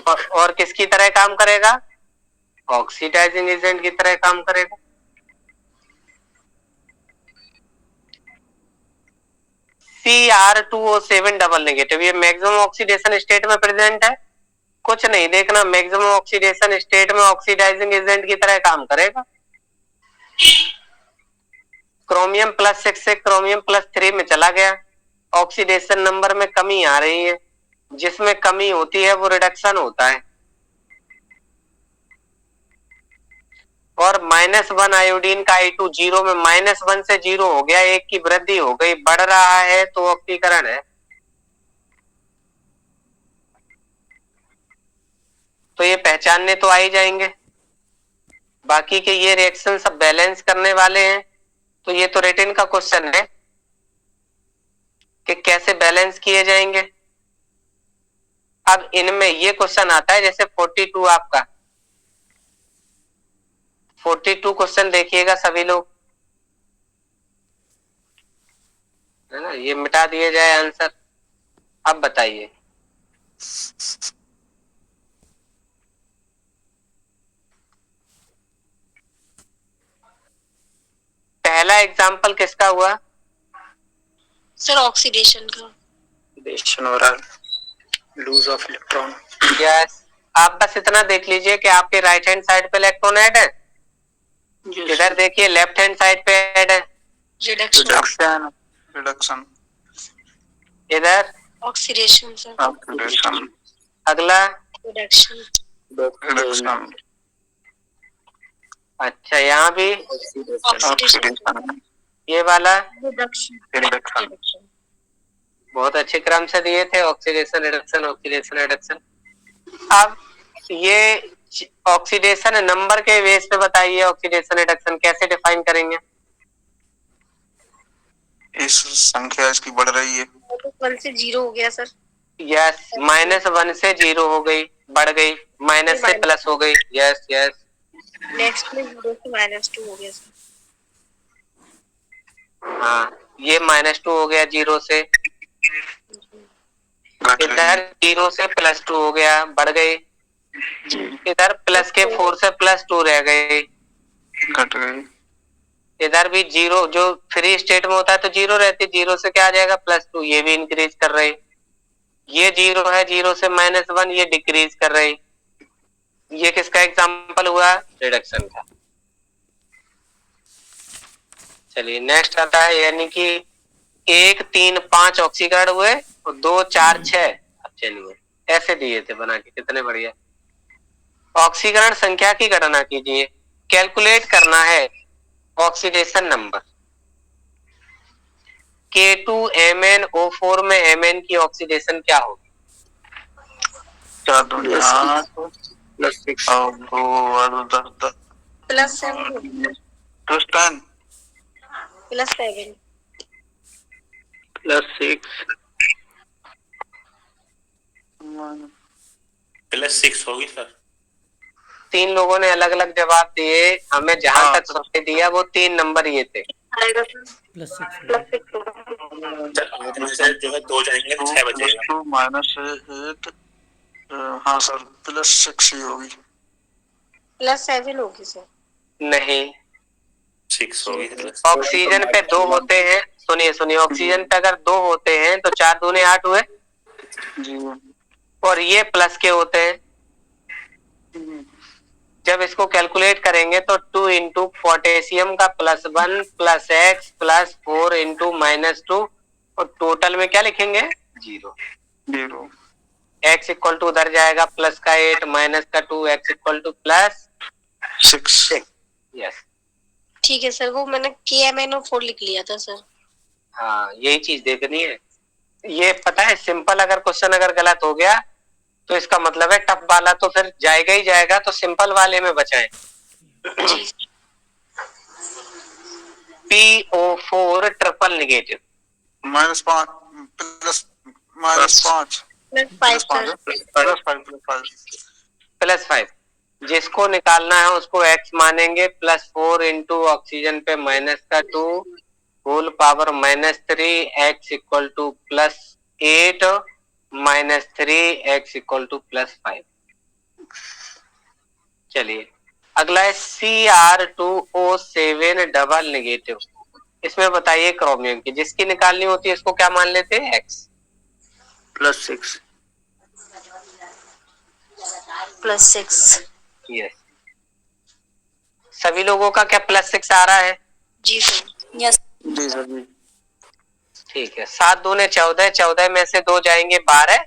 और किसकी तरह काम करेगा? ऑक्सीडाइजिंग एजेंट की तरह काम करेगा। Cr2O7 डबल नेगेटिव, ये मैक्सिमम ऑक्सीडेशन स्टेट में प्रेजेंट है। कुछ नहीं देखना, मैक्सिमम ऑक्सीडेशन स्टेट में ऑक्सीडाइजिंग एजेंट की तरह काम करेगा। क्रोमियम +6 से क्रोमियम +3 में चला गया, ऑक्सीडेशन नंबर में कमी आ रही है, जिसमें कमी होती है वो रिडक्शन होता है। और -1 आयोडीन का I2 0 में -1 से 0 हो गया, 1 की वृद्धि हो गई, बढ़ रहा है तो ऑक्सीकरण है। तो ये पहचानने तो आ ही जाएंगे। बाकी के ये रिएक्शन सब बैलेंस करने वाले हैं, तो ये तो रिटन का क्वेश्चन है कि कैसे बैलेंस किए जाएंगे। अब इनमें ये क्वेश्चन आता है, जैसे 42 आपका 42 क्वेश्चन देखिएगा सभी लोग, है ना, ये मिटा दिए जाए आंसर। अब बताइए पहला एग्जाम्पल किसका हुआ? सर ऑक्सीडेशन का। ऑक्सीडेशन हो रहा है, लूज ऑफ इलेक्ट्रॉन। यस, आप बस इतना देख लीजिए कि आपके राइट हैंड साइड पे इलेक्ट्रॉन ऐड है, इधर देखिए लेफ्ट हैंड साइड पे ऐड है रिडक्शन, रिडक्शन, इधर ऑक्सीडेशन सर, ऑक्सीडेशन, अगला रिडक्शन, रिडक्शन, अच्छा यहाँ भी ऑक्सीडेशन, ये वाला रिडक्शन, रिडक्शन। बहुत अच्छे क्रम से दिए थे, ऑक्सीडेशन रिडक्शन, ऑक्सीडेशन रिडक्शन। अब ये ऑक्सीडेशन नंबर के बेस पे बताइए, ऑक्सीडेशन रिडक्शन कैसे डिफाइन करेंगे? इस संख्या इसकी बढ़ रही है, 1 से 0 हो गया सर। यस, -1 से 0 हो गई, बढ़ गई, माइनस से प्लस हो गई। यस यस, नेक्स्ट में 0 से -2 हो गया सर। हाँ, ये -2 हो गया 0 से, इधर 0 से +2 हो गया, बढ़ गई, इधर प्लस के 4 से +2 रह गई, घट गई, इधर भी 0, जो फ्री स्टेट में होता है तो 0 रहती, 0 से क्या आ जाएगा +2, ये भी इंक्रीज कर रही, ये 0 है, 0 से -1 ये डिक्रीज कर रही। ये किसका एग्जांपल हुआ? रिडक्शन का। चलिए नेक्स्ट आता है, यानी कि 1 3 5 ऑक्सीकरण हुए और 2 4 6 चलिए ऐसे दिए थे बना के, कितने बढ़िया। ऑक्सीकरण संख्या की गणना कीजिए, कैलकुलेट करना है ऑक्सीडेशन नंबर। K2MnO4 में Mn की ऑक्सीडेशन क्या होगी? 4 दूनी 8 +6 और 2 10 +7 10 +7 +6 होगी सर। 3 लोगों ने अलग अलग जवाब दिए, हमें जहां तक सबसे दिया वो 3 नंबर ये थे। +6 जो है 2 जाएंगे तो 6 बचेगा। -8, हाँ सर +6 ही होगी। +7 होगी सर। नहीं, 6 होगी। ऑक्सीजन पे 2 होते हैं, सुनिए सुनिए, ऑक्सीजन पे अगर 2 होते हैं तो 4 दूने 8 हुए जी, और ये प्लस के होते हैं। जब इसको कैलकुलेट करेंगे तो 2 इंटू पोटेशियम का +1 + x + 4 इंटू -2 और टोटल में क्या लिखेंगे? 0। x इक्वल टू उधर जाएगा प्लस का 8 माइनस का 2, x इक्वल टू +6। यस, ठीक है सर, वो मैंने KMnO4 लिख लिया था सर। हाँ यही चीज देखनी है। ये पता है सिंपल, अगर क्वेश्चन अगर गलत हो गया तो इसका मतलब है टफ वाला तो फिर जाएगा ही जाएगा, तो सिंपल वाले में बचाएं। PO4 ट्रिपल नेगेटिव -5 +5, जिसको निकालना है उसको x मानेंगे, +4 इंटू ऑक्सीजन पे -2 whole power -3, x equal to +8 -3, x equal to +5। चलिए अगला है Cr2O7 डबल नेगेटिव। इसमें बताइए क्रोमियम की, जिसकी निकालनी होती है इसको क्या मान लेते हैं, X +6। +6। यस। सभी लोगों का क्या +6 आ रहा है? जी सर। यस। जी सर जी। ठीक है, 7 दूने 14, 14 में से 2 जाएंगे 12,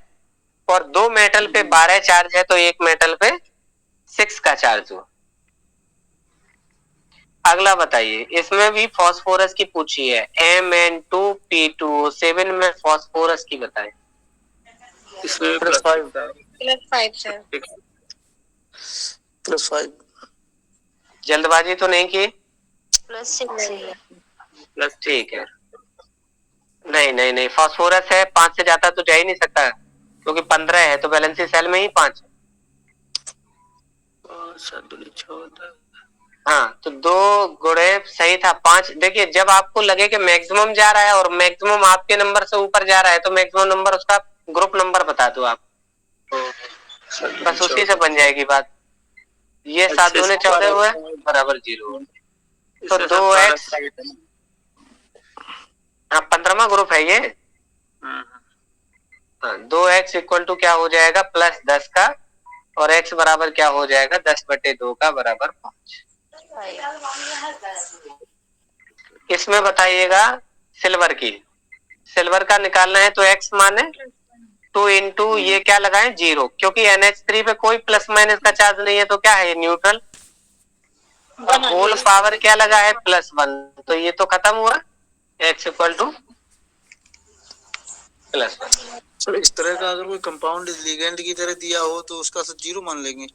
और 2 मेटल पे 12 चार्ज है तो एक मेटल पे 6 का चार्ज हुआ। अगला बताइए, इसमें भी फास्फोरस की पूछी है, Mn2P2O7 में फास्फोरस की बताएं। इसमें +5 +5 सर। +5 जल्दबाजी तो नहीं की? +6 है। ठीक है, नहीं नहीं नहीं, फास्फोरस है, 5 से ज्यादा तो जा ही नहीं सकता क्योंकि 15 है तो वैलेंसी सेल में ही 5। हाँ तो 2 गुणे सही था, 5। देखिए जब आपको लगे कि मैक्सिमम जा रहा है और मैक्सिमम आपके नंबर से ऊपर जा रहा है तो मैक्सिमम नंबर उसका ग्रुप नंबर बता दो आप, बस उसी से बन जाएगी बात। ये 7 दूने 14 हुए बराबर 0, तो 2x, हाँ 15वां ग्रुप है ये। हाँ 2x इक्वल टू क्या हो जाएगा, +10 का, और x बराबर क्या हो जाएगा, 10/2 का बराबर 5। इसमें बताइएगा सिल्वर की, सिल्वर का निकालना है तो x माने 2 इंटू ये क्या लगाएं 0, क्योंकि NH3 पे कोई प्लस माइनस का चार्ज नहीं है तो क्या है, न्यूट्रल। होल पावर क्या लगा है, +1, तो ये तो खत्म हुआ, x इक्वल टू +1। सर इस तरह का अगर कोई कंपाउंड लिगेंड की तरह दिया हो तो उसका 0 मान लेंगे?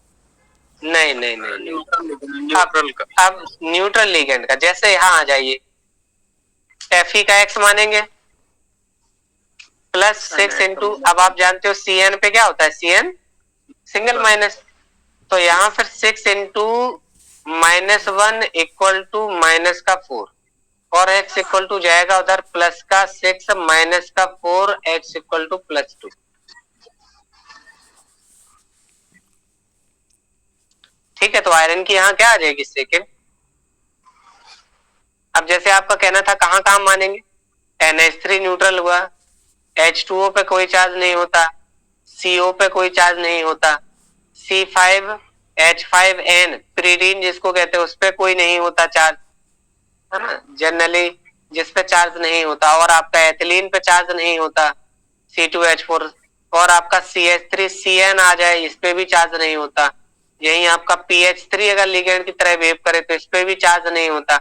नहीं नहीं नहीं, न्यूट्रल का, अब न्यूट्रल लिगेंड का जैसे यहाँ आ जाइए, Fe का x मानेंगे +6 इंटू, अब आप जानते हो Cn पे क्या होता है, Cn सिंगल माइनस, तो यहाँ फिर 6 इंटू -1 इक्वल टू -4, और x इक्वल टू जाएगा उधर प्लस का 6 माइनस का 4, x इक्वल टू +2। ठीक है, तो आयरन की यहाँ क्या आ जाएगी, सेकेंड। अब जैसे आपका कहना था कहाँ कहाँ मानेंगे, NH3 न्यूट्रल हुआ, H2O पे कोई चार्ज नहीं होता, CO पे कोई चार्ज नहीं होता, C5H5N प्रीडीन जिसको कहते हैं उस पे कोई नहीं होता चार्ज, है ना, जनरली जिस पे चार्ज नहीं होता, और आपका एथिलीन पे चार्ज नहीं होता C2H4, और आपका CH3CN आ जाए इस पे भी चार्ज नहीं होता, यही आपका PH3 अगर लिगेंड की तरह वेव करे तो इस पे भी चार्ज नहीं होता।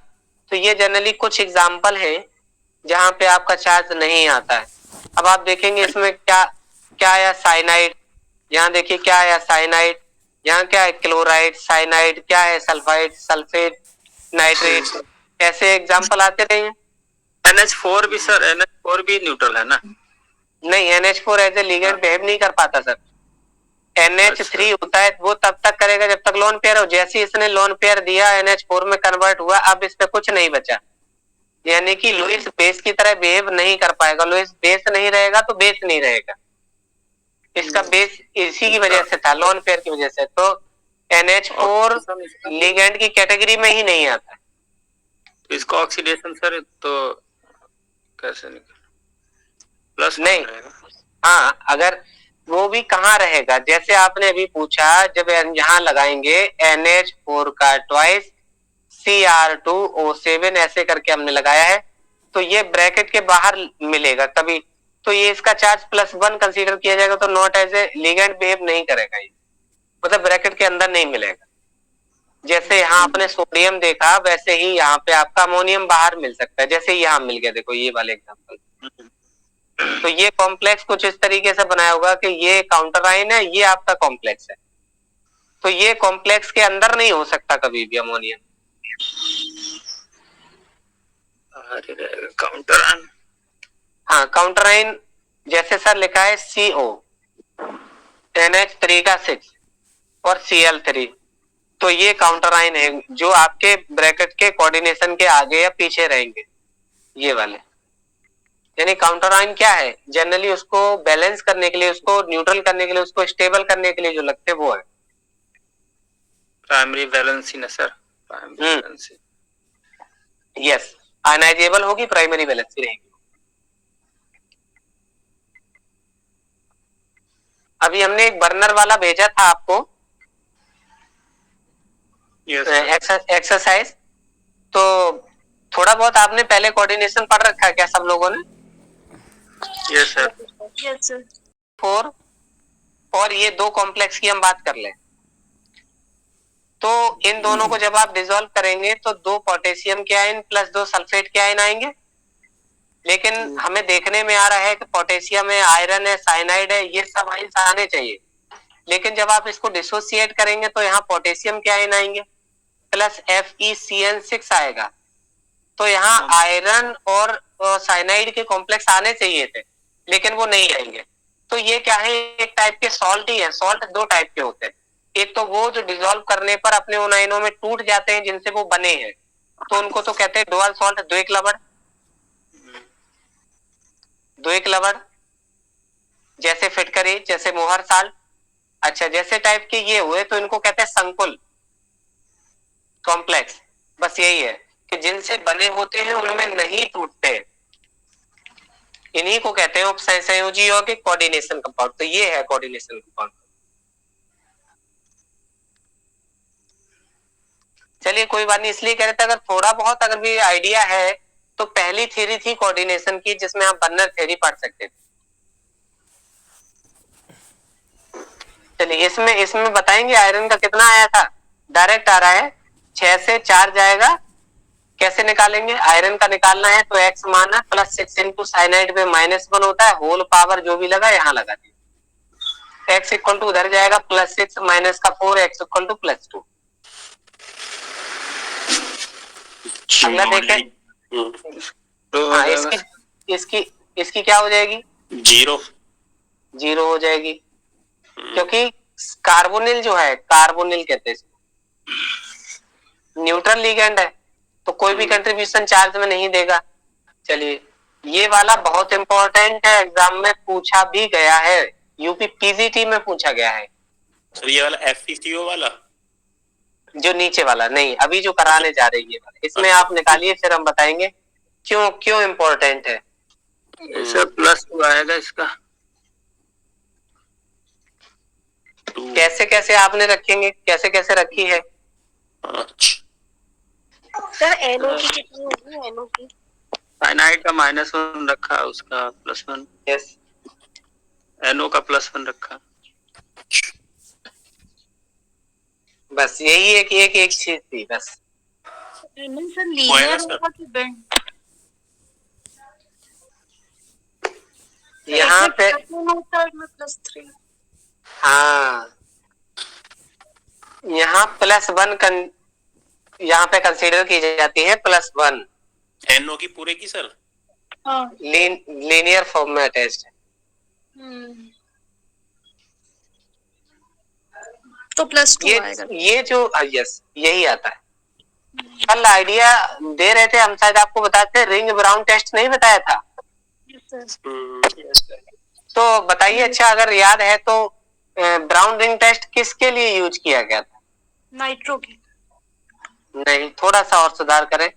तो ये जनरली कुछ एग्जाम्पल है जहां पे आपका चार्ज नहीं आता है। अब आप देखेंगे इसमें क्या क्या आया, साइनाइड, यहाँ देखिए क्या आया, साइनाइड, यहाँ क्या है, क्लोराइड, साइनाइड, क्या है, सल्फाइड, सल्फेट, नाइट्रेट, ऐसे एग्जाम्पल आते रहे हैं। NH4 भी सर, NH4 भी न्यूट्रल है ना? नहीं, NH4 as a ligand behave नहीं कर पाता सर। NH3 होता है वो तब तक करेगा जब तक लोन पेयर हो, जैसे इसने लोन पेयर दिया NH4 में कन्वर्ट हुआ, अब इस पे कुछ नहीं बचा, यानी कि लुईस बेस की तरह बिहेव नहीं कर पाएगा। लुईस बेस नहीं रहेगा तो बेस नहीं रहेगा, इसका बेस इसी की वजह से था, लोन पेयर की वजह से, तो NH4 लिगेंड की कैटेगरी में ही नहीं आता। इसका ऑक्सीडेशन सर तो कैसे निकल प्लस नहीं, हाँ अगर वो भी कहाँ रहेगा, जैसे आपने अभी पूछा, जब यहाँ लगाएंगे NH4 का ट्वाइस Cr2O7 ऐसे करके हमने लगाया है, तो ये ब्रैकेट के बाहर मिलेगा कभी, तो ये इसका चार्ज +1 कंसीडर किया जाएगा, तो not as a ligand behave नहीं करेगा ये, मतलब ब्रैकेट के अंदर नहीं मिलेगा। जैसे यहाँ आपने सोडियम देखा वैसे ही यहाँ पे आपका अमोनियम बाहर मिल सकता है, जैसे ही यहाँ मिल गया, देखो ये वाले एग्जाम्पल। तो ये कॉम्प्लेक्स कुछ इस तरीके से बनाया होगा कि ये काउंटर आयन है, ये आपका कॉम्प्लेक्स है, तो ये कॉम्प्लेक्स के अंदर नहीं हो सकता कभी भी अमोनियम। काउंटर आयन, हाँ काउंटर आयन, जैसे सर लिखा है CO NH3 का 6 और Cl3, तो ये काउंटर आयन है जो आपके ब्रैकेट के कोऑर्डिनेशन के आगे या पीछे रहेंगे, ये वाले। यानी काउंटर आयन क्या है, जनरली उसको बैलेंस करने के लिए, उसको न्यूट्रल करने के लिए, उसको स्टेबल करने के लिए जो लगते वो है। प्राइमरी वैलेंसी ना sir, primary valency. Yes, ionisable होगी, प्राइमरी वैलेंसी रहेगी। अभी हमने एक बर्नर वाला भेजा था आपको एक्सरसाइज, तो थोड़ा बहुत आपने पहले कोऑर्डिनेशन पढ़ रखा है क्या सब लोगों ने? Yes sir. Yes sir. 4 और ये 2 कॉम्प्लेक्स की हम बात कर लें तो इन दोनों को जब आप डिसॉल्व करेंगे तो 2 पोटेशियम के आयन प्लस 2 सल्फेट के आयन आएंगे। लेकिन हमें देखने में आ रहा है कि पोटेशियम है, आयरन है, साइनाइड है, ये सब आयन आने चाहिए। लेकिन जब आप इसको डिसोसिएट करेंगे तो यहाँ पोटेशियम के आयन आएंगे प्लस FeCN6 आएगा। तो यहाँ आयरन और साइनाइड के कॉम्प्लेक्स आने चाहिए थे, लेकिन वो नहीं आएंगे। तो ये क्या है, एक टाइप के सॉल्ट ही है। सॉल्ट 2 टाइप के होते हैं, एक तो वो जो डिसॉल्व करने पर अपने उन आयनों में टूट जाते हैं जिनसे वो बने हैं, तो उनको तो कहते हैं डुअल सॉल्ट, द्विक लवण। द्विक लवण जैसे फिटकरी, जैसे मोहर साल्ट। अच्छा, जैसे टाइप के ये हुए तो इनको कहते हैं संकुल कॉम्प्लेक्स। बस यही है कि जिनसे बने होते हैं उनमें नहीं टूटते, इन्हीं को कहते हैं उपसंयोजी यौगिक कोऑर्डिनेशन कंपाउंड। तो ये है कोऑर्डिनेशन कंपाउंड। चलिए कोई बात नहीं, इसलिए कह रहे थे अगर थोड़ा बहुत अगर भी आइडिया है तो पहली थ्योरी थी कोऑर्डिनेशन की जिसमें आप बर्नर थ्योरी पढ़ सकते थे। चलिए इसमें बताएंगे आयरन का कितना आया था। डायरेक्ट आ रहा है, 6 से 4 जाएगा। कैसे निकालेंगे? आयरन का निकालना है तो x माना प्लस 6 इंटू साइनाइड में -1 होता है, होल पावर जो भी लगा यहाँ लगा दिया। x इक्वल टू उधर जाएगा +6 माइनस का 4, x इक्वल टू +2। अगला देखें। हाँ, इसकी क्या हो जाएगी? 0 हो जाएगी, क्योंकि कार्बोनिल जो है, कार्बोनिल कहते हैं न्यूट्रल लिगेंड है, तो कोई भी कंट्रीब्यूशन चार्ज में नहीं देगा। चलिए, ये वाला बहुत इंपॉर्टेंट है, एग्जाम में पूछा भी गया है, यूपी पीजीटी में पूछा गया है। सर ये वाला FeCO वाला जो नीचे वाला नहीं, अभी जो कराने जा रही है इसमें आप निकालिए, फिर हम बताएंगे क्यों इम्पोर्टेंट है। ऐसा +2 आएगा इसका। कैसे कैसे आपने रखेंगे, कैसे कैसे रखी है? सर NO की कितनी होगी? NO की साइनाइड का -1 रखा, उसका +1। यस, NO का +1 रखा। बस यही है कि एक चीज थी बस। सर लीनियर होगा कि बेंड? यहाँ पे +3। हाँ, यहाँ +1 यहाँ पे कंसीडर की जाती है +1। NO की पूरे की सर? हाँ, लीनियर फॉर्म में अटैच्ड है। तो +2 आएगा। ये जो यस, यही आता है। कल आइडिया दे रहे थे हम, शायद आपको बताते, रिंग ब्राउन टेस्ट नहीं बताया था? तो बताइए, अच्छा अगर याद है तो ब्राउन रिंग टेस्ट किसके लिए यूज किया गया था? नाइट्रो की। नहीं, थोड़ा सा और सुधार करें।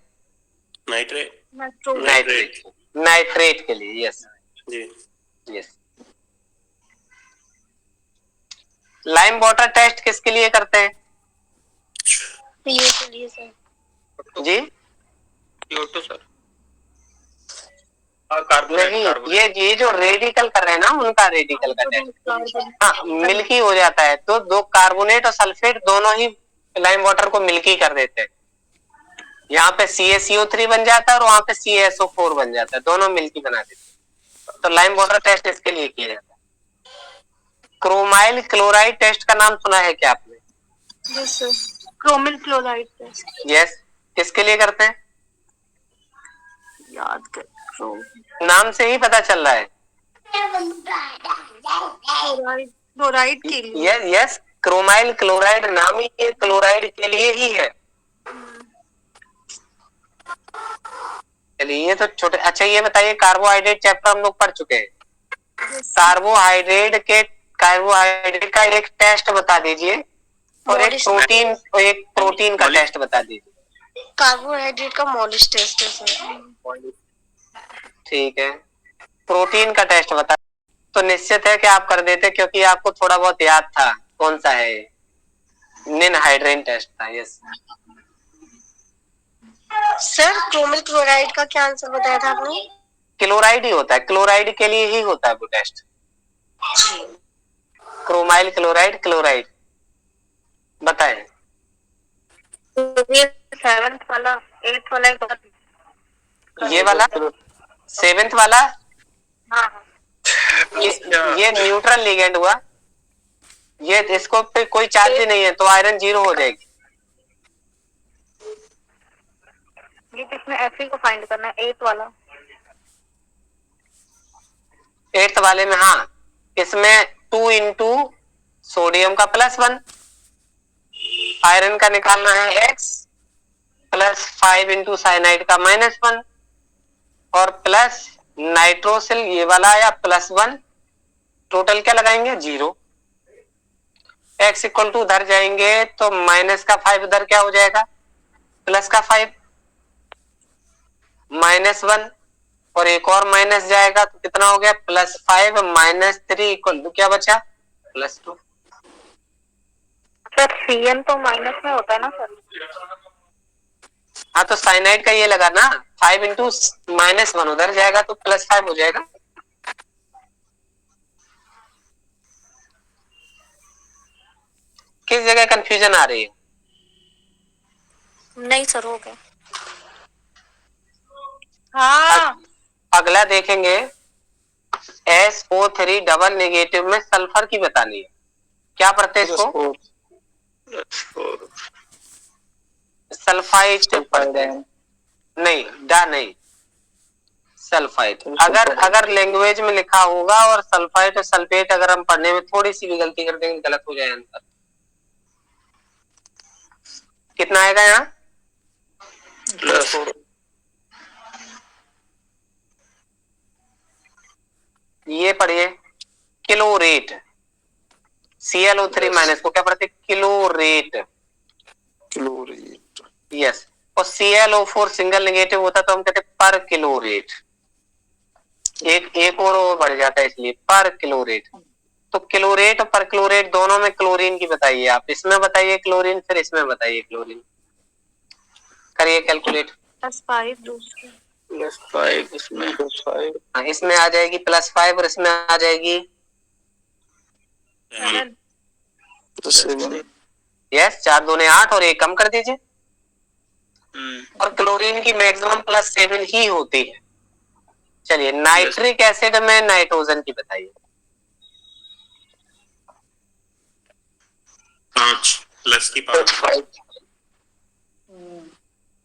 नाइट्रेट के लिए। यस जी, यस। लाइम वाटर टेस्ट किसके लिए करते हैं? ये के लिए सर। जी CO2 सर। नहीं, ये जो रेडिकल कर रहे हैं ना, उनका रेडिकल का टेस्ट। हाँ, मिल्की हो जाता है तो 2 कार्बोनेट और सल्फेट दोनों ही लाइम वाटर को मिल्की कर देते हैं। यहाँ पे CaCO3 बन जाता है और वहां पे CaSO4 बन जाता है, दोनों मिल्की बना देते हैं। तो लाइम वाटर टेस्ट इसके लिए किया जाता है। क्रोमाइल क्लोराइड टेस्ट का नाम सुना है क्या आपने? Yes sir, chromyl chloride test. Yes, किसके लिए करते हैं? याद कर, नाम से ही पता चल रहा है। क्लोराइड के लिए। यस यस, क्रोमाइल क्लोराइड नाम ही ये क्लोराइड के लिए ही है। चलिए, ये तो छोटे। अच्छा ये बताइए, कार्बोहाइड्रेट चैप्टर हम लोग पढ़ चुके हैं। कार्बोहाइड्रेट का एक टेस्ट बता दीजिए और एक प्रोटीन का टेस्ट बता दीजिए। कार्बोहाइड्रेट का मॉलिश टेस्ट है सर। ठीक है, प्रोटीन का टेस्ट बता तो निश्चित है कि आप कर देते, क्योंकि आपको थोड़ा बहुत याद था। कौन सा है? निनहाइड्रेन टेस्ट था। यस सर क्रोमिल क्लोराइड का क्या आंसर बताया था आपने? क्लोराइड ही होता है, क्लोराइड के लिए ही होता है वो टेस्ट। क्रोमाइल क्लोराइड, क्लोराइड बताए। ये 7th वाला 8th वाला ये वाला 7th वाला, हाँ ये न्यूट्रल लिगेंड हुआ। ये इसको पे कोई चार्ज ही नहीं है तो आयरन 0 हो जाएगी। ये किसमें Fe को फाइंड करना है? 8th वाला 8th वाले में, हाँ इसमें 2 इंटू सोडियम का +1, आयरन का निकालना है X, प्लस 5 इंटू साइनाइड का -1 और प्लस नाइट्रोसिल ये वाला आया +1। टोटल क्या लगाएंगे? 0। X इक्वल टू उधर जाएंगे तो -5 उधर क्या हो जाएगा? +5 -1 और एक और माइनस जाएगा तो कितना हो गया? +5 -3 इक्वल टू क्या बचा? +2। सर Cn तो माइनस में होता है ना सर? हाँ तो साइनाइड का ये लगा ना, 5 इंटू -1 उधर जाएगा तो +5 हो जाएगा। किस जगह कंफ्यूजन आ रही है? नहीं सर हो गया। हाँ अगला देखेंगे, SO3 डबल नेगेटिव में सल्फर की बतानी है। क्या पढ़ते हैं इसको? सल्फाइड पढ़ते हैं। नहीं, डा नहीं, सल्फाइड। अगर लैंग्वेज में लिखा होगा और सल्फाइड और सल्फेट अगर हम पढ़ने में थोड़ी सी भी गलती कर देंगे गलत हो जाए आंसर। कितना आएगा यहाँ? ये पढ़िए किलोरेट, ClO3 माइनस को क्या पढ़ते? किलोरेट। यस, और ClO4 सिंगल नेगेटिव होता तो हम कहते पर किलोरेट। एक और बढ़ जाता है इसलिए पर किलोरेट। तो क्लोरेट और पर क्लोरेट दोनों में क्लोरीन की बताइए आप। इसमें बताइए क्लोरीन, फिर इसमें बताइए क्लोरीन। करिए कैलकुलेट। +5 दूसरे +5 इसमें हाँ, इसमें आ जाएगी +5 और इसमें आ जाएगी 7। यस, 4 दूने 8 और 1 कम कर दीजिए। और क्लोरीन की मैक्सिमम +7 ही होती है। चलिए नाइट्रिक एसिड में नाइट्रोजन की बताइए। 5 प्लस की पावर।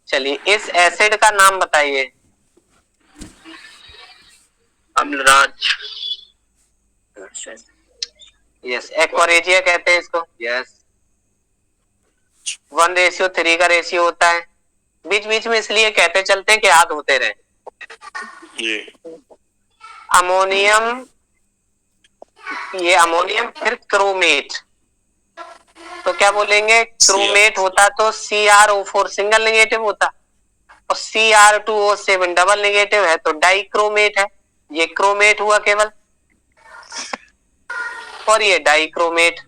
चलिए इस एसिड का नाम बताइए। अम्लराज। यस, एक्वारेजिया कहते हैं इसको। यस, 1:3 का रेशियो होता है। बीच बीच में इसलिए कहते चलते हैं कि याद होते रहे। ये अमोनियम, ये अमोनियम फिर क्रोमेट, तो क्या बोलेंगे? क्रोमेट होता तो CrO4 सिंगल नेगेटिव होता और Cr2O7 डबल नेगेटिव है तो डाइक्रोमेट है। ये क्रोमेट हुआ केवल और ये डाइक्रोमेट।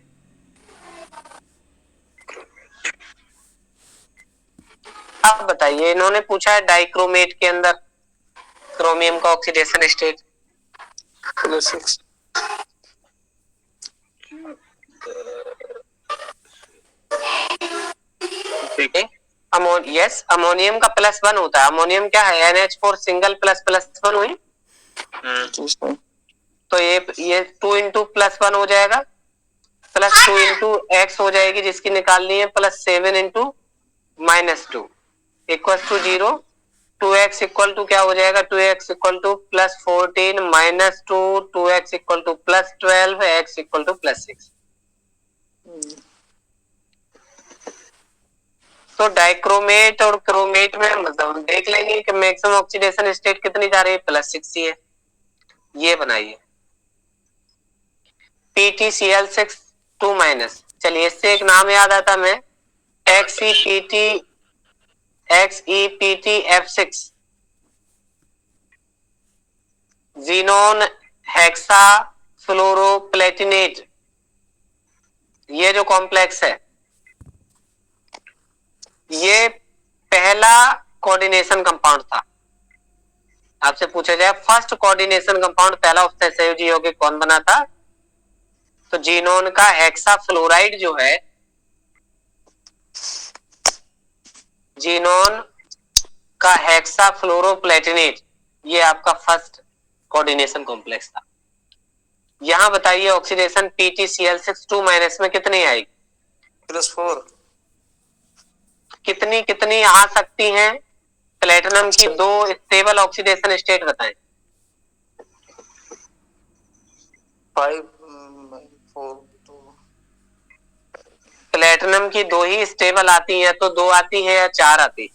अब बताइए, इन्होंने पूछा है डाइक्रोमेट के अंदर क्रोमियम का ऑक्सीडेशन स्टेट +6। यस, अमोनियम का +1 होता है। अमोनियम क्या है? NH4 सिंगल +1 हुई तो ये 2 इंटू +1 हो जाएगा, +2 इंटू X हो जाएगी जिसकी निकालनी है, +7 into -2 equal to 0। 2x equal to क्या हो जाएगा? 2x equal to +14 -2, 2x equal to +12, x equal to +6। तो डाइक्रोमेट और क्रोमेट में मतलब देख लेंगे कि मैक्सिमम ऑक्सीडेशन स्टेट कितनी जा रही है? +6 ही है। ये बनाइए PTCl6 2- चलिए इससे एक नाम याद आता मैं, XEPTF6 जीनोन हेक्सा फ्लोरोप्लेटिनेट। ये जो कॉम्प्लेक्स है ये पहला कोऑर्डिनेशन कंपाउंड था। आपसे पूछा जाए फर्स्ट कोऑर्डिनेशन कंपाउंड पहला उससे सहयोगी यौगिक कौन बना था, तो जीनोन का हेक्सा फ्लोराइड जो है, जीनोन का हेक्सा फ्लोरोप्लेटिनेट, ये आपका फर्स्ट कोऑर्डिनेशन कॉम्प्लेक्स था। यहां बताइए ऑक्सीडेशन PtCl6 2- में कितनी आएगी? +4। कितनी कितनी आ सकती हैं? प्लेटिनम की दो स्टेबल ऑक्सीडेशन स्टेट बताएं। 5 4 2। प्लेटिनम की दो ही स्टेबल आती हैं, तो 2 आती है या 4 आती?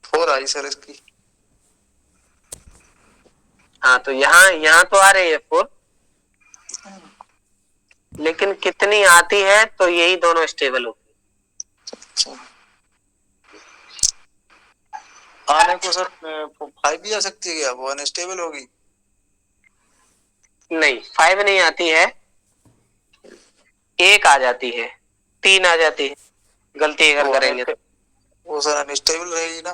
4 आई सर इसकी। हाँ, तो यहाँ तो आ रही है 4, लेकिन कितनी आती है? तो यही दोनों स्टेबल होगी। आने को सर 5 भी आ सकती है क्या? वो अनस्टेबल होगी? नहीं, 5 नहीं आती है, 1 आ जाती है, 3 आ जाती है, गलती अगर करेंगे तो। वो सर अनस्टेबल रहेगी ना।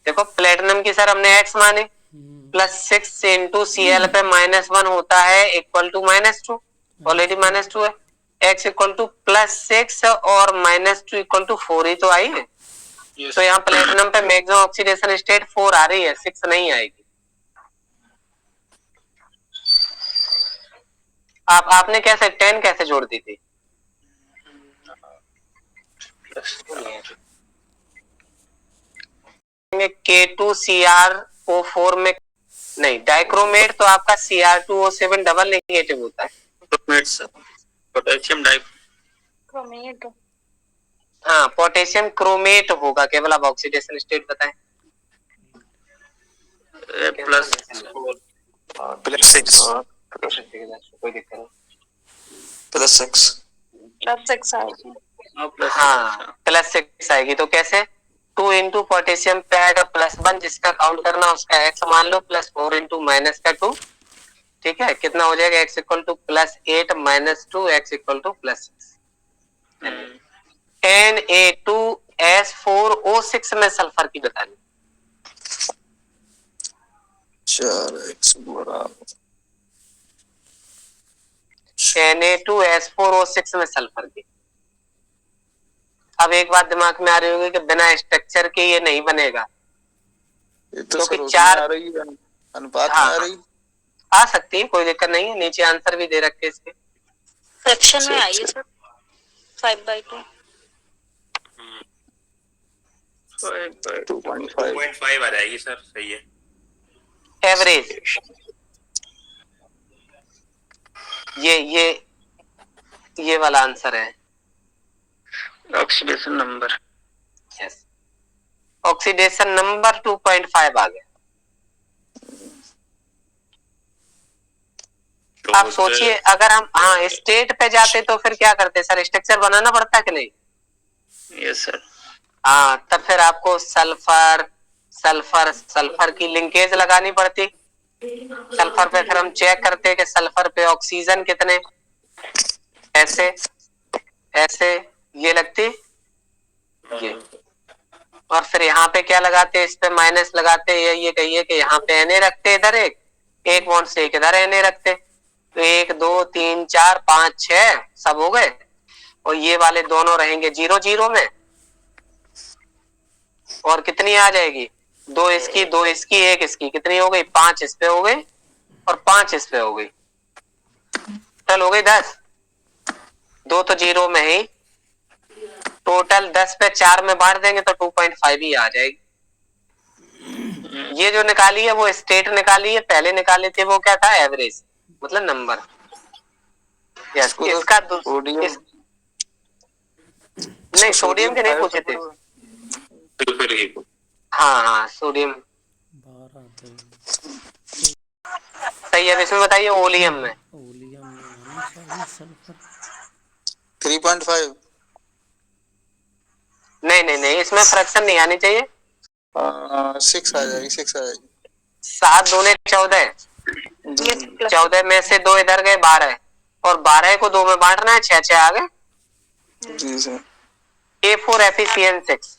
देखो प्लेटिनम की सर हमने x माने, +6 इंटू Cl पे -1 होता है इक्वल टू -2, ऑलरेडी -2 है। x इक्वल टू +6 और -2 इक्वल टू 4 ही तो आई है। तो यहाँ प्लेटिनम पे मैक्सिमम ऑक्सीडेशन स्टेट 4 आ रही है, 6 नहीं आएगी। आपने कैसे 10 कैसे जोड़ दी थी? K2CrO4 में नहीं, डाइक्रोमेट तो आपका Cr2O7 डबल नेगेटिव होता है। Potassium chromate. हाँ, पोटेशियम क्रोमेट होगा केवल। अब ऑक्सीडेशन स्टेट बताएं। +6 कोई दिक्कत नहीं। +6 +6 आएगी। हाँ, +6 आएगी। तो कैसे? 2 इंटू पोटेशियम पे आएगा +1, जिसका काउंट करना उसका x मान लो, +4 इंटू -2, ठीक है। कितना हो जाएगा? x equal to +8 -2, x equal to +6। Na2S4O6 में सल्फर की बतानी। 4x बराबर Na2S4O6 में सल्फर की। अब एक बात दिमाग में आ रही होगी कि बिना स्ट्रक्चर के ये नहीं बनेगा, ये तो क्योंकि सर 4 आ रही है, अनुपात हाँ, में आ रही। आ सकती है, कोई दिक्कत नहीं है। नीचे आंसर भी दे रखे इसके। फ्रैक्शन में आई है सर 5/2। 2.5 आ जाएगी सर, सही है। एवरेज ये वाला आंसर है। Oxidation number. Yes, oxidation number 2.5 आ गया। आप सोचिए अगर हम स्टेट पे जाते तो फिर क्या करते सर? स्ट्रक्चर बनाना पड़ता कि नहीं? Yes sir. तब फिर आपको सल्फर सल्फर सल्फर की लिंकेज लगानी पड़ती। सल्फर पे फिर हम चेक करते कि सल्फर पे ऑक्सीजन कितने, ऐसे ऐसे ये लगती ये, और फिर यहाँ पे क्या लगाते? इस पे माइनस लगाते। ये कहिए कि यहाँ पे Na रखते, इधर एक बॉन्ड से एक इधर Na रखते, तो 1 2 3 4 5 6 सब हो गए। और ये वाले दोनों रहेंगे 0 0 में, और कितनी आ जाएगी? 2 इसकी 2 इसकी 1 इसकी, कितनी हो गई? 5 इस पे हो गई और 5 इस पे हो गई, टोटल हो गई 10। 2 तो 0 में ही, टोटल 10 पे 4 में बांट देंगे तो 2.5 ही आ जाएगी। ये जो निकाली है वो स्टेट निकाली है, पहले निकाले थे वो क्या था? एवरेज, मतलब नंबर। यस, इसका नहीं, सोडियम के नहीं पूछे थे। तो फिर हाँ सोडियम 12 सही बताइए, अब इसमें बताइए ओलियम में। ओलियम में होनी चाहिए सल्फर। 3.5। नहीं नहीं नहीं, इसमें फ्रैक्शन नहीं आनी चाहिए। 6 आ जाएगी, 6 आ जाएगी। 7 दूने 14, 14 में से 2 इधर गए 12, और 12 को 2 में बांटना है, 6 6 आ गए। जी सर। A4FeCN6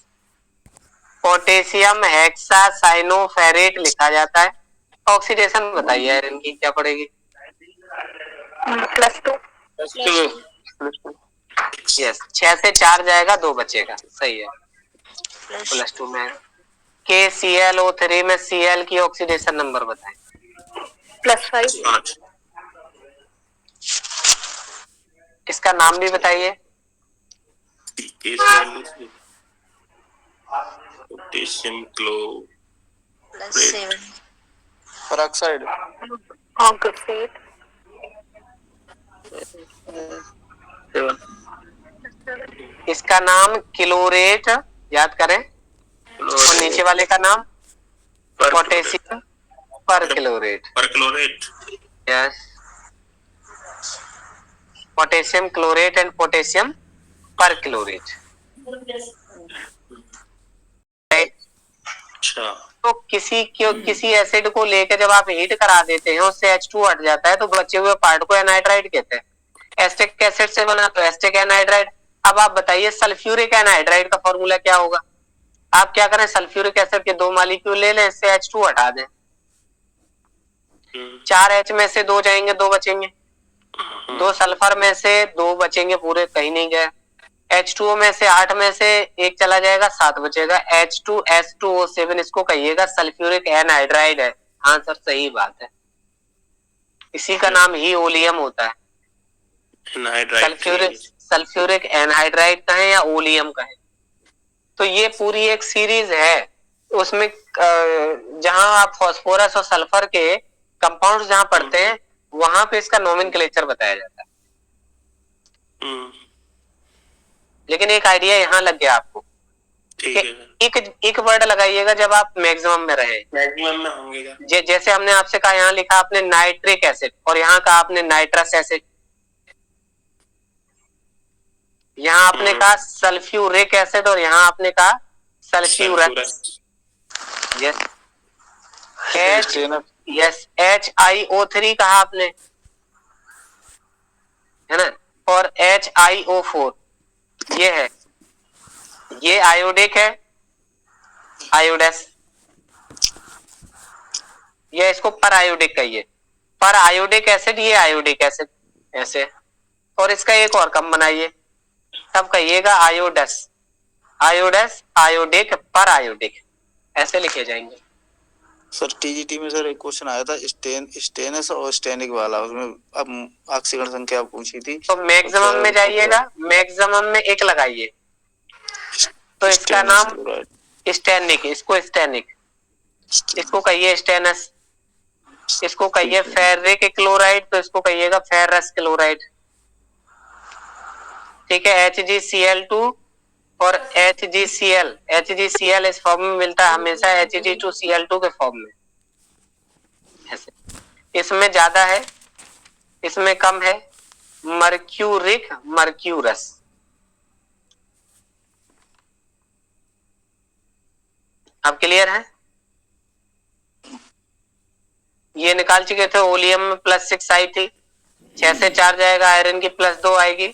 पोटेशियम हेक्सासाइनोफेरेट लिखा जाता है। ऑक्सीडेशन बताइए आयरन की क्या पड़ेगी? +2। यस, 6 से 4 जाएगा, 2 बचेगा, सही है। +2 में KClO3 में Cl की ऑक्सीडेशन नंबर बताएं। +5। 5। इसका नाम भी बताइए। पोटेशियम क्लो +7। पेरोक्साइड। ऑक्सीड। 7। इसका नाम क्लोरेट, याद करें, और नीचे वाले का नाम potassium perchlorate. Perchlorate. Yes, potassium chlorate and potassium perchlorate. अच्छा। तो किसी एसिड को लेकर जब आप हीट करा देते हैं, उससे H2 हट जाता है, तो बचे हुए पार्ट को एनहाइड्राइड कहते हैं। एसिटिक एसिड से बना तो एसिटिक एनहाइड्राइड। अब आप बताइए सल्फ्यूरिक एनहाइड्राइड का फॉर्मूला क्या होगा? आप क्या करें, सल्फ्यूरिक एसिड के 2 मॉलिक्यूल ले लें, इससे H2 हटा दें। 4 H में से 2 जाएंगे, 2 बचेंगे। 2 सल्फर में से 2 बचेंगे, पूरे कहीं नहीं गए। H2O में से 8 में से 1 चला जाएगा, 7 बचेगा। H2S2O7 इसको कहिएगा सल्फ्यूरिक एनहाइड्राइड है। हाँ सर, सही बात है, इसी का नाम ही ओलियम होता है। सल्फ्यूरिक एनहाइड्राइड कहें या ओलियम कहें, तो ये पूरी एक सीरीज है। उसमें जहां आप फास्फोरस और सल्फर के कंपाउंड्स जहां पढ़ते हैं, वहां पे इसका नोमेनक्लेचर बताया जाता है। लेकिन एक आइडिया यहाँ लग गया आपको। ठीक है। एक वर्ड लगाइएगा जब आप मैक्सिमम में रहे। मैक्सिमम में होंगे। जैसे हमने आपसे कहा, यहाँ लिखा आपने नाइट्रिक एसिड, और यहाँ कहा आपने नाइट्रस एसिड। यहाँ आपने कहा सल्फ्यूरिक एसिड, और यहाँ आपने कहा सल्फ्यूरस। यस, HiO3 कहा आपने, है ना, और HiO4 ये है, ये आयोडिक है, आयोडस, ये इसको पर आयोडिक कहिए। पर आयोडिक एसिड, ये आयोडिक एसिड, ऐसे। और इसका एक और कम बनाइए, तब कहिएगा आयोडस, आयोडस, आयोडिक, पर आयोडिक, ऐसे लिखे जाएंगे। सर टीजीटी में सर एक क्वेश्चन आया था स्टेनस और स्टेनिक वाला, उसमें अब ऑक्सीकरण संख्या पूछी थी। तो मैक्सिमम में जाइएगा, मैक्सिमम में 1 लगाइए, तो इसका नाम स्टेनिक, इसको स्टेनिक, इसको कहिए स्टेनस, इसको कहिए फेरिक क्लोराइड, तो इसको कहिएगा फेरस क्लोराइड। ठीक है, HgCl2 और HgCl, HgCl इस फॉर्म में मिलता है हमेशा Hg2Cl2 के फॉर्म में। ऐसे इसमें ज्यादा है, इसमें कम है, मर्क्यूरिक, मर्क्यूरस। अब क्लियर है? ये निकाल चुके थे, ओलियम में +6 आई थी, 6 से 4 जाएगा, आयरन की +2 आएगी,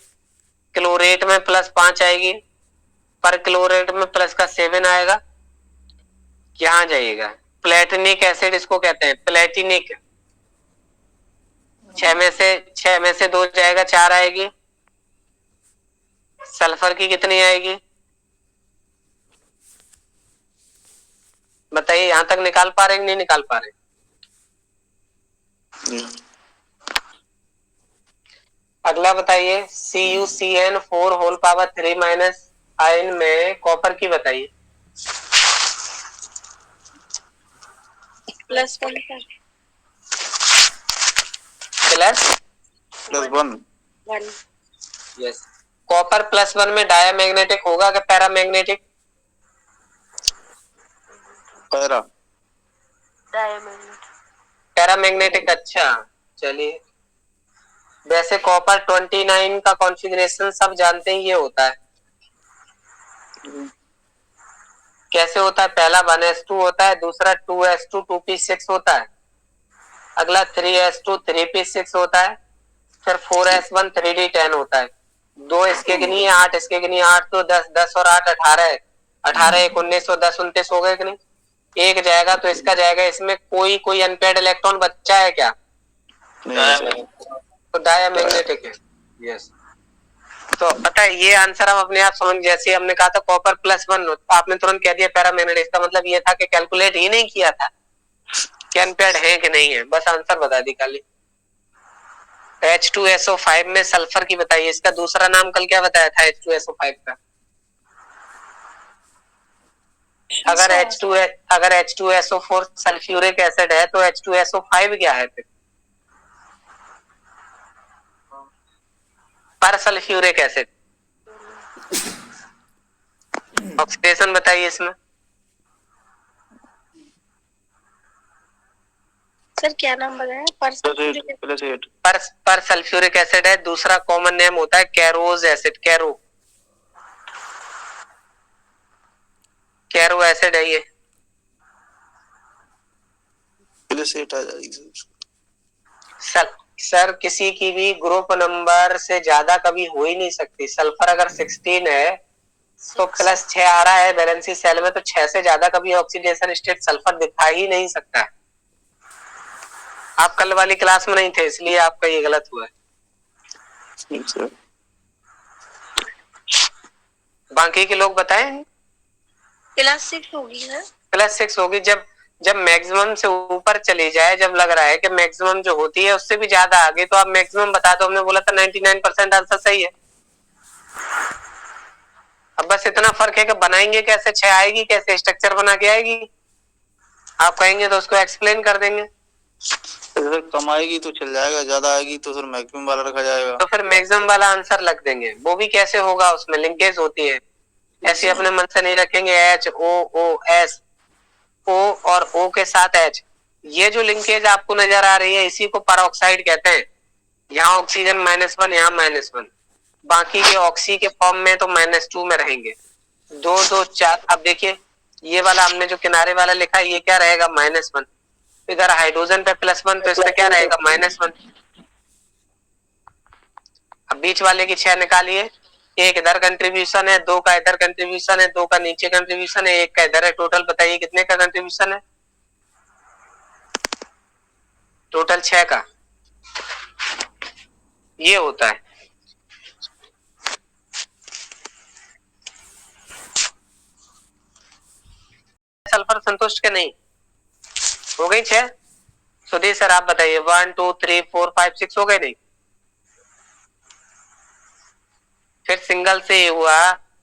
क्लोरेट में +5 आएगी, पर क्लोरेट में +7 आएगा। यहाँ जाइएगा, प्लेटिनिक एसिड इसको कहते हैं, प्लेटिनिक। 6 में से 2 जाएगा, 4 आएगी। सल्फर की कितनी आएगी बताइए? यहां तक निकाल पा रहे हैं, नहीं निकाल पा रहे? अगला बताइए, CuCN4 आयन में कॉपर की बताइए। +1 +1। यस, कॉपर +1 में डायामैग्नेटिक होगा कि पैरामैग्नेटिक? पैरा। डायमंड। पैरामैग्नेटिक, अच्छा चलिए। वैसे कॉपर 29 का कॉन्फ़िगरेशन सब जानते हैं, ये होता है कैसे होता है। पहला 1s2 होता है, दूसरा 2s2 2p6 होता है, अगला 3s2 3p6 होता है, फिर 4s1 3d10 होता है। 2 इसके गिनिए, 8 इसके गिनिए, 8 तो 10, 10 और 8 18 है, 18 1 19 और 10 29 हो गए कि नहीं। एक जाएगा तो इसका जाएगा, इसमें कोई अनपेयर्ड इलेक्ट्रॉन बच्चा है क्या? नहीं, तो डायमैग्नेटिक है। यस, तो पता है ये आंसर हम अपने आप समझ, जैसे हमने कहा था कॉपर +1, आपने तुरंत कह दिया पैरामैग्नेटिक। इसका मतलब ये था कि कैलकुलेट ही नहीं किया था कि अनपेयर्ड है कि नहीं है, बस आंसर बता दी खाली। H2SO5 में सल्फर की बताइए, इसका दूसरा नाम कल क्या बताया था H2SO5 का? अगर H2SO4 सल्फ्यूरिक एसिड है तो H2SO5 क्या है फिर? पर सल्फ्यूरिक एसिड। ऑक्सीडेशन बताइए इसमें। सर क्या नाम बताया? पर सल्फ्यूरिक एसिड है, दूसरा कॉमन नेम होता है कैरोज एसिड। कैरो एसिड है ये। +8 आ जाएगी सर किसी की भी ग्रुप नंबर से ज्यादा कभी हो ही नहीं सकती। सल्फर अगर 16 है तो +6 आ रहा है वैलेंसी सेल में, तो 6 से ज्यादा कभी ऑक्सीडेशन स्टेट सल्फर दिखा ही नहीं सकता है। आप कल वाली क्लास में नहीं थे इसलिए आपका ये गलत हुआ है। बाकी के लोग बताएं। +6 होगी ना? +6 होगी जब मैक्सिमम से ऊपर चली जाए, जब लग रहा है कि मैक्सिमम जो होती है उससे भी ज्यादा आ गई, तो आप मैक्सिमम बता दो। हमने बोला था 99% आंसर सही है। अब बस इतना फर्क है कि बनाएंगे कैसे, 6 आएगी कैसे, स्ट्रक्चर बना के आएगी। आप कहेंगे तो उसको एक्सप्लेन कर देंगे। कम आएगी तो चल जाएगा, ज्यादा आएगी तो फिर मैक्सिमम वाला रखा जाएगा, तो फिर मैक्सिमम वाला आंसर लग देंगे। वो भी कैसे होगा, उसमें लिंकेज होती है, ऐसे अपने मन से नहीं रखेंगे। HOOS, O और O के साथ H, ये जो लिंकेज आपको नजर आ रही है इसी को परऑक्साइड कहते हैं। यहाँ ऑक्सीजन -1, यहाँ -1, बाकी के ऑक्सी के फॉर्म में तो -2 में रहेंगे। 2 2 4। अब देखिए ये वाला हमने जो किनारे वाला लिखा है ये क्या रहेगा, -1। इधर हाइड्रोजन पे +1 तो इसमें क्या रहेगा, -1। अब बीच वाले की 6 निकालिए। एक इधर कंट्रीब्यूशन है, 2 का इधर कंट्रीब्यूशन है, 2 का नीचे कंट्रीब्यूशन है, 1 का इधर है। टोटल बताइए कितने का कंट्रीब्यूशन है? टोटल 6 का। ये होता है। सल्फर संतुष्ट के नहीं हो गई 6? सुधीर सर आप बताइए। 1 2 3 4 5 6 हो गए नहीं? फिर सिंगल से ये हुआ।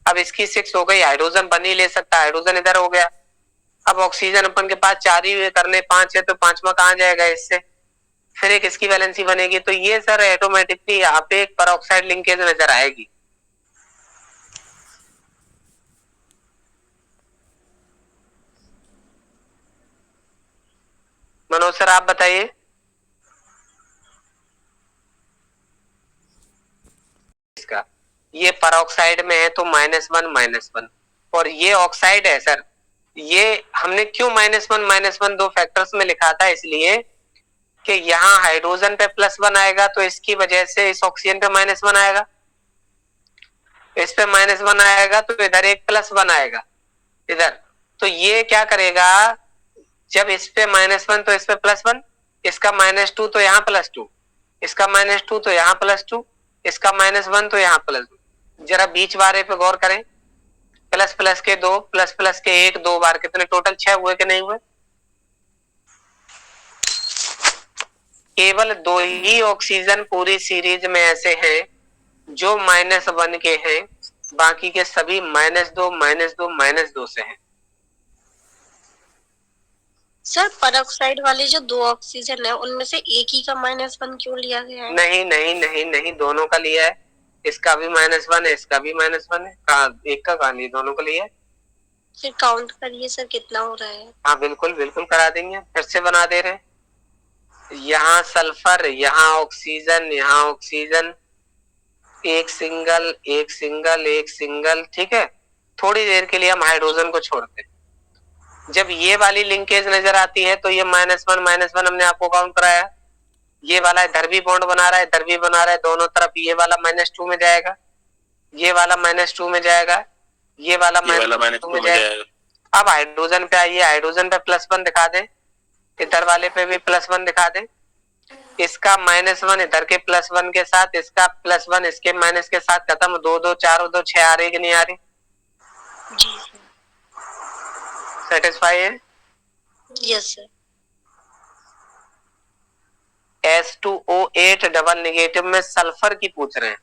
अब इसकी 6 हो गई, हाइड्रोजन बन ही ले सकता, हाइड्रोजन इधर हो गया। अब ऑक्सीजन अपन के पास 4 ही करने, 5 है तो 5वां कहां जाएगा इससे? फिर एक इसकी वैलेंसी बनेगी। तो ये सर ऑटोमेटिकली यहाँ पे एक परऑक्साइड लिंकेज नजर आएगी। मनोज सर आप बताइए। इसका ये परऑक्साइड में है तो -1 और ये ऑक्साइड है सर। ये हमने क्यों -1 दो फैक्टर्स में लिखा था, इसलिए कि यहाँ हाइड्रोजन पे +1 आएगा तो इसकी वजह से इस ऑक्सीजन पे -1 आएगा, इस पे -1 आएगा तो इधर एक +1 आएगा इधर। तो ये क्या करेगा, जब इस पे -1 तो इस पे +1, इसका -2 तो यहाँ +2, इसका -2 तो यहाँ +2, इसका -1 तो यहाँ +2। जरा बीच वाले पे गौर करें। प्लस प्लस के 2, प्लस प्लस के 1, 2 बार कितने, टोटल 6 हुए कि नहीं हुए? केवल 2 ही ऑक्सीजन पूरी सीरीज में ऐसे हैं जो -1 के हैं, बाकी के सभी -2 -2 से हैं। सर परऑक्साइड वाले जो 2 ऑक्सीजन है उनमें से एक ही का -1 क्यों लिया गया है? नहीं नहीं नहीं नहीं, दोनों का लिया है। इसका भी -1 है, इसका भी -1 है। कहा एक का, कहा नहीं, दोनों का लिया है। फिर काउंट करिए सर कितना हो रहा है। हाँ बिल्कुल बिल्कुल करा देंगे, फिर से बना दे रहे हैं। यहाँ सल्फर, यहाँ ऑक्सीजन, यहाँ ऑक्सीजन, एक सिंगल एक सिंगल एक सिंगल, ठीक है। थोड़ी देर के लिए हम हाइड्रोजन को छोड़ते हैं। जब ये वाली लिंकेज नजर आती है तो ये -1 हमने आपको काउंट कराया। ये वाला इधर भी बॉन्ड बना रहा है, इधर भी बना रहा है, दोनों तरफ ये वाला -2 में जाएगा, ये वाला -2 में जाएगा, ये वाला -2 में जाएगा। अब हाइड्रोजन पे आइए, हाइड्रोजन पे +1 दिखा दें, इधर वाले पे भी +1 दिखा दें। इसका -1 इधर के +1 के साथ, इसका +1 इसके माइनस के साथ खत्म। 2 2 4 2 6 आ रही कि नहीं आ रही? जी सेटिस्फाई है? Yes sir. H2O8 double negative में सल्फर की पूछ रहे हैं,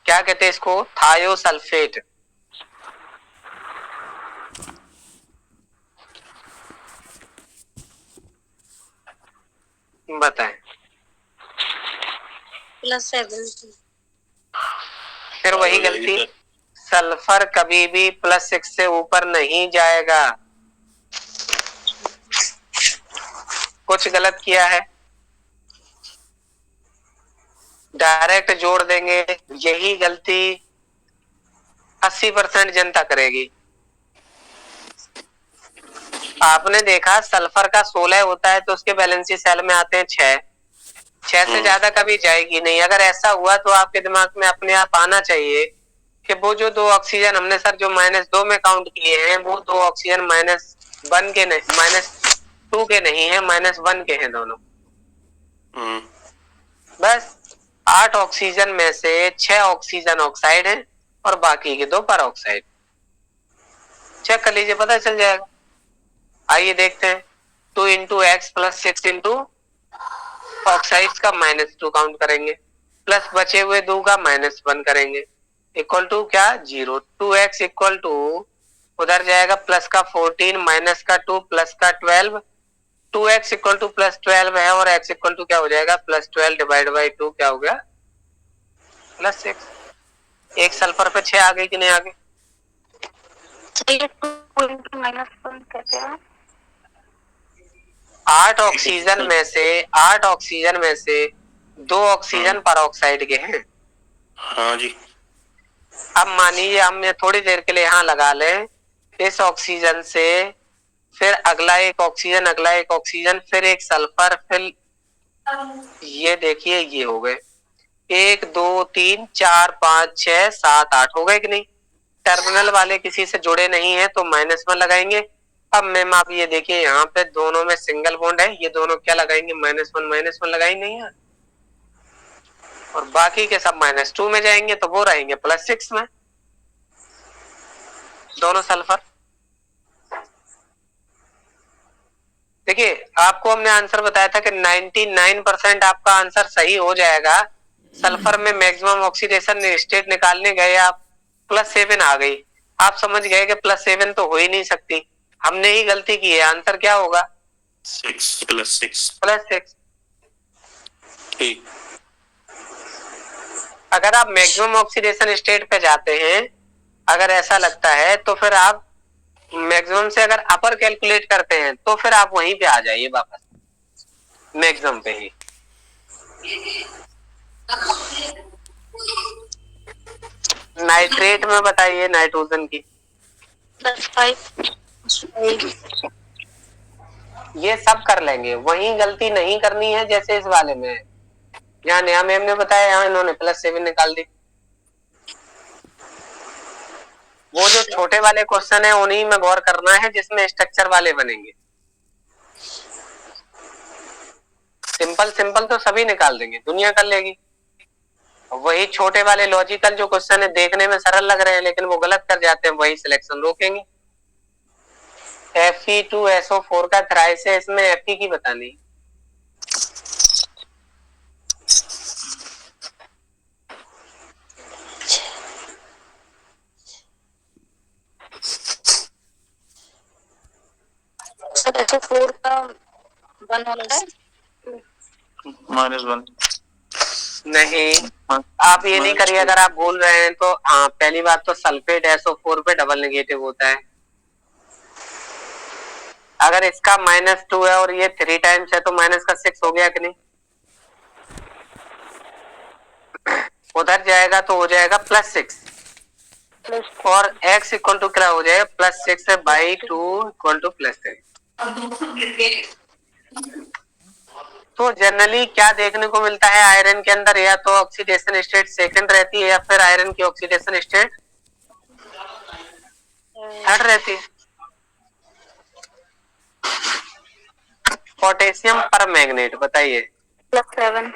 क्या कहते हैं इसको? थायोसल्फेट। बताएं। +7। फिर वही गलती, सल्फर कभी भी +6 से ऊपर नहीं जाएगा। कुछ गलत किया है, डायरेक्ट जोड़ देंगे। यही गलती 80% जनता करेगी। आपने देखा सल्फर का 16 होता है तो उसके वैलेंसी सेल में आते हैं 6 से ज्यादा कभी जाएगी नहीं। अगर ऐसा हुआ तो आपके दिमाग में अपने आप आना चाहिए कि वो जो 2 ऑक्सीजन हमने सर जो -2 में काउंट किए हैं, वो 2 ऑक्सीजन -1 के नहीं, -2 के नहीं है, -1 के हैं दोनों। बस 8 ऑक्सीजन में से 6 ऑक्सीजन ऑक्साइड है और बाकी के 2 पर ऑक्साइड। चेक कर लीजिए, पता चल जाएगा। आइए देखते हैं। 2 × x + 6 × ऑक्साइड का -2 काउंट करेंगे, प्लस बचे हुए 2 का -1 करेंगे, इक्वल टू क्या? 0। 2x इक्वल टू उधर जाएगा प्लस का 14 माइनस का 2 प्लस का 12। 2x इक्वल टू +12 है और x इक्वल टू क्या हो जाएगा? +12 डिवाइड बाई 2 क्या हो गया? +6। एक सल्फर पे 6 आ गई कि नहीं आ गई? 2 × -1 कहते हैं। 8 ऑक्सीजन में से 2 ऑक्सीजन पर ऑक्साइड के हैं। हाँ जी। अब मानिए हम थोड़ी देर के लिए यहाँ लगा लें, इस ऑक्सीजन से फिर अगला एक ऑक्सीजन, अगला एक ऑक्सीजन, फिर एक सल्फर, फिर ये देखिए ये हो गए 1 2 3 4 5 6 7 8 हो गए कि नहीं? टर्मिनल वाले किसी से जुड़े नहीं है तो -1 लगाएंगे। अब मैम आप ये देखिए यहाँ पे दोनों में सिंगल बॉन्ड है, ये दोनों क्या लगाएंगे? -1 लगाएंगे यहाँ, और बाकी के सब -2 में जाएंगे तो वो रहेंगे +6 में, दोनों सल्फर। देखिए आपको हमने आंसर बताया था कि 99% आपका आंसर सही हो जाएगा। सल्फर में मैक्सिमम ऑक्सीडेशन स्टेट निकालने गए आप, +7 आ गई। आप समझ गए कि +7 तो हो ही नहीं सकती, हमने ही गलती की है। आंसर क्या होगा? 6 + 6 +6। ठीक। अगर आप मैक्सिमम ऑक्सीडेशन स्टेट पे जाते हैं, अगर ऐसा लगता है तो फिर आप मैक्सिमम से अगर अपर कैलकुलेट करते हैं तो फिर आप वहीं पे आ जाइए वापस मैक्सिमम पे ही। नाइट्रेट में बताइए नाइट्रोजन की। +5। ये सब कर लेंगे, वही गलती नहीं करनी है जैसे इस वाले में। यहाँ नया मैम ने बताया, यहाँ इन्होंने +7 निकाल दी। वो जो छोटे वाले क्वेश्चन है उन्हीं में गौर करना है जिसमें स्ट्रक्चर वाले बनेंगे। सिंपल तो सभी निकाल देंगे, दुनिया कर लेगी। वही छोटे वाले लॉजिकल जो क्वेश्चन है देखने में सरल लग रहे हैं लेकिन वो गलत कर जाते हैं, वही सिलेक्शन रोकेंगे। Fe2SO4 का थ्राइस है, इसमें Fe की बतानी। SO4 का 1 होता है। -1 नहीं, आप ये नहीं करिए। अगर आप बोल रहे हैं तो हाँ, पहली बात तो सल्फेट SO4 पे डबल नेगेटिव होता है। अगर इसका -2 है और ये 3 टाइम्स है तो माइनस का 6 हो गया कि नहीं? उधर जाएगा तो हो जाएगा +6 और x इक्वल टू क्या हो जाएगा +6/2 इक्वल टू +10। तो जनरली क्या देखने को मिलता है आयरन के अंदर, या तो ऑक्सीडेशन स्टेट सेकंड रहती है या फिर आयरन की ऑक्सीडेशन स्टेट थर्ड रहती है। पोटेशियम पर मैग्नेट बताइए। +7।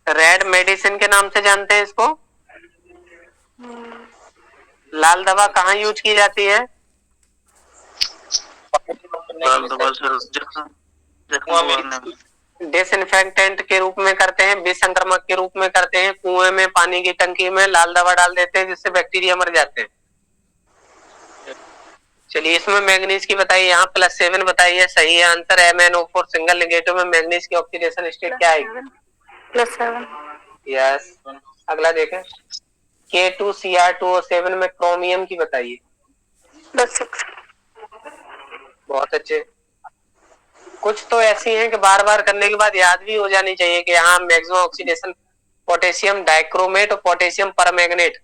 रेड मेडिसिन के नाम से जानते हैं इसको। लाल दवा कहाँ यूज की जाती है? लाल दवा से जख्म मारने में। डिसइंफेक्टेंट के रूप में करते हैं, विसंक्रमक के रूप में करते हैं, कुएं में पानी की टंकी में लाल दवा डाल देते हैं जिससे बैक्टीरिया मर जाते हैं। चलिए इसमें मैग्नीज की बताइए। यहाँ +7 बताइए, सही है आंसर। MnO4 सिंगल नेगेटिव में मैग्नीज की ऑक्सीडेशन स्टेट क्या आएगी? +7। यस। अगला देखें, K2Cr2O7 में क्रोमियम की बताइए। +6। बहुत अच्छे। कुछ तो ऐसी हैं कि बार बार करने के बाद याद भी हो जानी चाहिए कि यहाँ मैक्सिमम ऑक्सीडेशन पोटेशियम डाइक्रोमेट और पोटेशियम परमैंगनेट।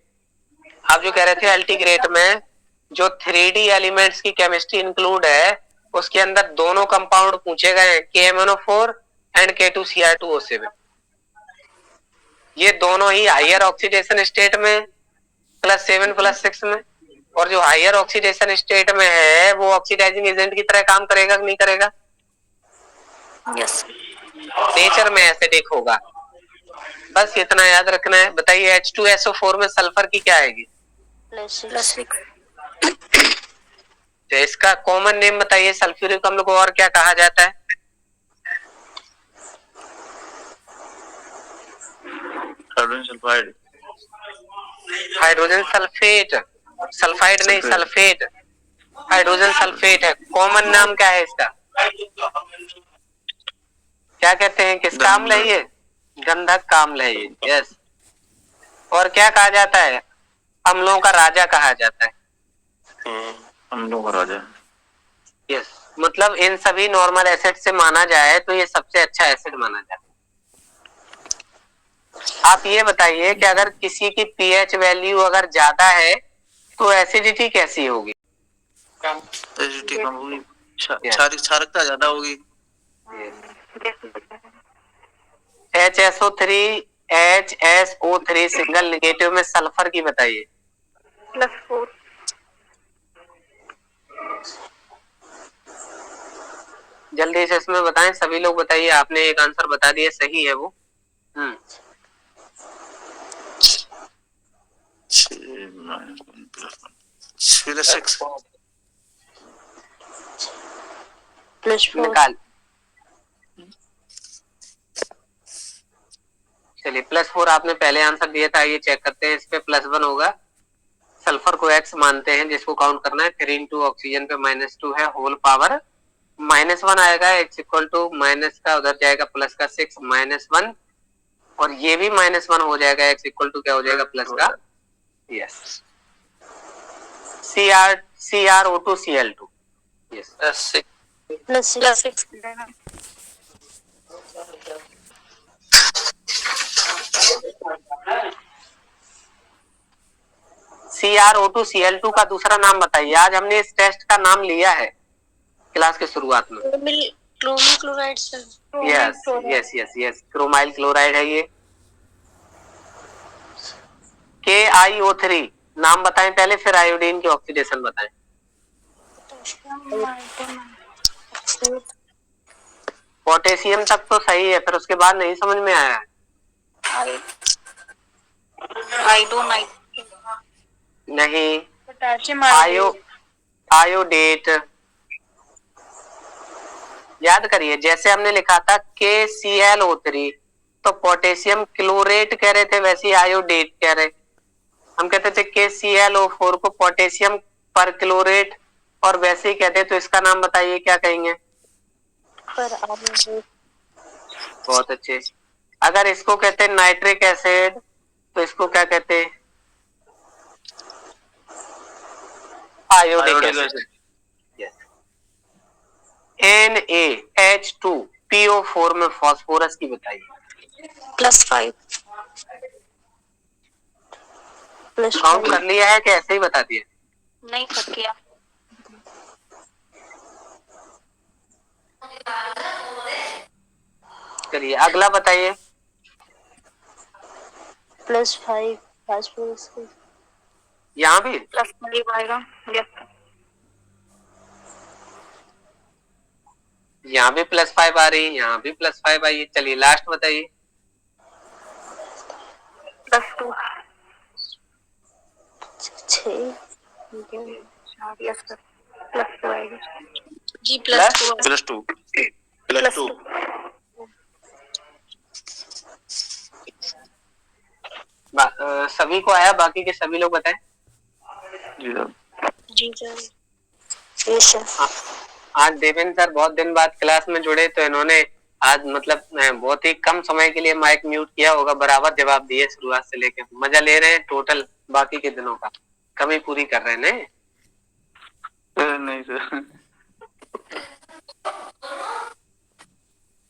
आप जो कह रहे थे अल्टीग्रेट में जो 3D एलिमेंट्स की केमिस्ट्री इंक्लूड है उसके अंदर दोनों कंपाउंड पूछे गए हैं, KMnO4 एंड K2Cr2O7। ये दोनों ही हायर ऑक्सीडेशन स्टेट में +7 +6 में, और जो हायर ऑक्सीडेशन स्टेट में है वो ऑक्सीडाइजिंग एजेंट की तरह काम करेगा कि नहीं करेगा? यस। नेचर में एसिडिक होगा, बस इतना याद रखना है। बताइए H2SO4 में सल्फर की क्या आएगी? +6। तो इसका कॉमन नेम बताइए, सल्फ्यूरिक अम्ल को और क्या कहा जाता है? Hydrogen sulphide. Hydrogen sulphate, sulphide नहीं सल्फेट, हाइड्रोजन सल्फेट है। कॉमन नाम क्या है इसका? क्या कहते हैं, किसका अम्ल है ये? गंधक का अम्ल है ये। यस। और क्या कहा जाता है? अम्लों का राजा कहा जाता है। अम्लों का राजा। यस, मतलब इन सभी नॉर्मल एसिड से माना जाए तो ये सबसे अच्छा एसिड माना जाता है। आप ये बताइए कि अगर किसी की पीएच वैल्यू अगर ज्यादा है तो एसिडिटी कैसी होगी? एसिडिटी कम होगी, क्षारकता ज्यादा होगी। HSO3 सिंगल नेगेटिव में सल्फर की बताइए। +4। जल्दी से इसमें बताएं, सभी लोग बताइए। आपने एक आंसर बता दिया, सही है वो। निकाल। चलिए +4 आपने पहले आंसर दिया था, ये चेक करते हैं। इस पे +1 होगा। सल्फर को X मानते हैं जिसको काउंट करना है। 3 इंटू ऑक्सीजन पे -2 है, होल पावर -1 आएगा। X इक्वल टू माइनस का उधर जाएगा प्लस का 6 -1, और ये भी -1 हो जाएगा। X इक्वल टू क्या हो जाएगा प्लस का यस CrO2Cl2। यस +6। CrO2Cl2 का दूसरा नाम बताइए। आज हमने इस टेस्ट का नाम लिया है क्लास के शुरुआत में। Chromyl chloride sir. Yes yes yes yes, chromyl chloride है ये। KiO3 नाम बताएं पहले, फिर आयोडीन की ऑक्सीडेशन बताएं। पोटेशियम तक तो सही है, फिर उसके बाद नहीं समझ में आया। नहीं, आयोडेट याद करिए। जैसे हमने लिखा था KClO3 तो पोटेशियम क्लोरेट कह रहे थे, वैसे ही आयोडेट कह रहे। हम कहते थे KClO4 को पोटेशियम पर क्लोरेट, और वैसे ही कहते। तो इसका नाम बताइए, क्या कहेंगे? बहुत अच्छे। अगर इसको कहते हैं नाइट्रिक एसिड तो इसको क्या कहते हैं? Iodic acid. NaH2PO4 में फास्फोरस की बताइए। +5 काउंट कर लिया है कि ऐसे ही बता दिया? नहीं कर किया। चलिए अगला बताइए। +5 फास्फोरस की यहाँ भी +5 आएगा। यहाँ भी +5 आ रही है, यहाँ भी +5 आई है। चलिए लास्ट बताइए। +2 6 +2 आएगा जी। +2 +2 +2 सभी को आया? बाकी के सभी लोग बताएं। जी सर। Yes sir. आज देवेंद्र सर बहुत दिन बाद क्लास में जुड़े, तो इन्होंने आज मतलब बहुत ही कम समय के लिए माइक म्यूट किया होगा, बराबर जवाब दिए शुरुआत से लेकर। मजा ले रहे हैं टोटल बाकी के दिनों का, कमी पूरी कर रहे हैं। नहीं सर।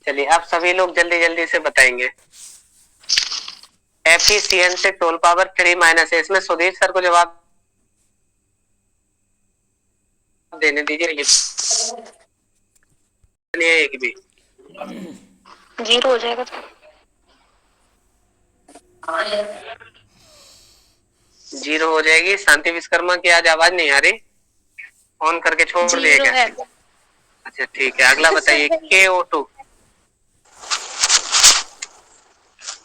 चलिए अब सभी लोग जल्दी जल्दी से बताएंगे। FeCN से 12 - इसमें सुधीर सर को जवाब देने दीजिए। एक भी 0 हो जाएगा। 0 हो जाएगी। शांति विश्वकर्मा की आज आवाज नहीं आ रही, ऑन करके छोड़ दिए क्या? अच्छा ठीक है, अगला बताइए। KO2।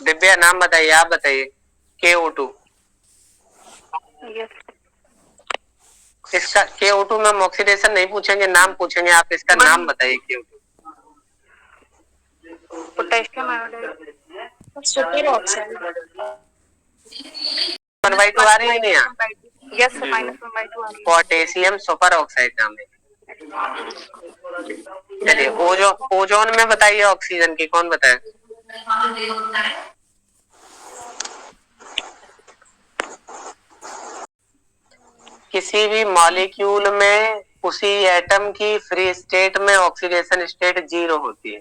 दिव्या नाम बताइए, आप बताइए। KO2 इसका KO2 में हम ऑक्सीडेशन नहीं पूछेंगे, नाम पूछेंगे। आप इसका नाम बताइए। KO2 potassium iodide super oxide 1/2 आ रही है नहीं? यस सर -1/2 आ रही है। पोटेशियम सुपर ऑक्साइड नाम है। चलिए ओजोन में बताइए ऑक्सीजन की, कौन बताए? किसी भी मॉलिक्यूल में उसी एटम की फ्री स्टेट में ऑक्सीडेशन स्टेट 0 होती है।